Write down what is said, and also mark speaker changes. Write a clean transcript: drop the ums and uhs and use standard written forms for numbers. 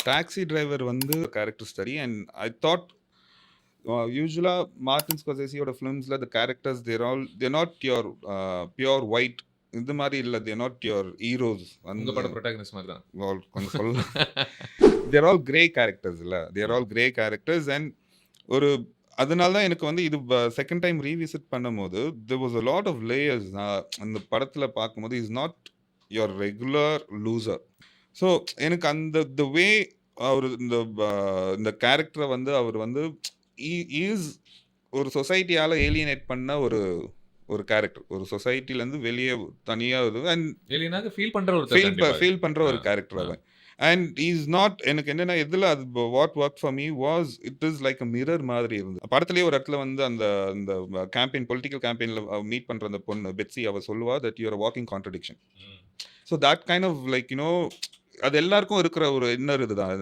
Speaker 1: Taxi driver வந்து character study and I thought usually Martin ஸ்கார்செஸியோட ஃபிலிம்ஸ்ல the characters they're not your pure white. இந்த மாதிரி இல்ல, தேர் நாட் யுவர் ஹீரோஸ்.
Speaker 2: உங்க பட ப்ரொட்டாகனிஸ்ட் மாதிரி தான்.
Speaker 1: கொஞ்சம் சொல்லலாம். தேர் ஆல் கிரே கேரக்டர்ஸ் இல்ல, தேர் ஆல் கிரே கேரக்டர்ஸ். அண்ட் ஒரு அதனால தான் எனக்கு வந்து இது செகண்ட் டைம் ரீவிசிட் பண்ணும்போது there was a lot of layers. அந்த படத்துல பார்க்கும்போது is not your regular loser. So எனக்கு அந்த த வே அவர் இந்த கேரக்டரை வந்து அவர் வந்து இஸ் ஒரு சொசைட்டியால ஏலியனேட் பண்ண ஒரு ஒரு கேரக்டர், ஒரு சொசைட்டிலேருந்து வெளியே தனியாக அண்ட்
Speaker 2: ஏலியனாக ஃபீல் பண்ற ஒரு
Speaker 1: ஃபீல் பண்ற ஒரு கேரக்டர் அவன். அண்ட் இஸ் நாட் எனக்கு என்னன்னா எதில் அது what work for me was it is like a mirror மாதிரி இருந்தது. படத்துலேயே ஒரு இடத்துல வந்து அந்த அந்த கேம்பெயின் பொலிட்டிக்கல் கேம்பெயினில் மீட் பண்ணுற அந்த பொண்ணு பெட்ஸி அவ சொல்லுவா that you are walking contradiction. So that kind of like you know அது எல்லாருக்கும் இருக்கிற ஒரு இன்னர் இதுதான்.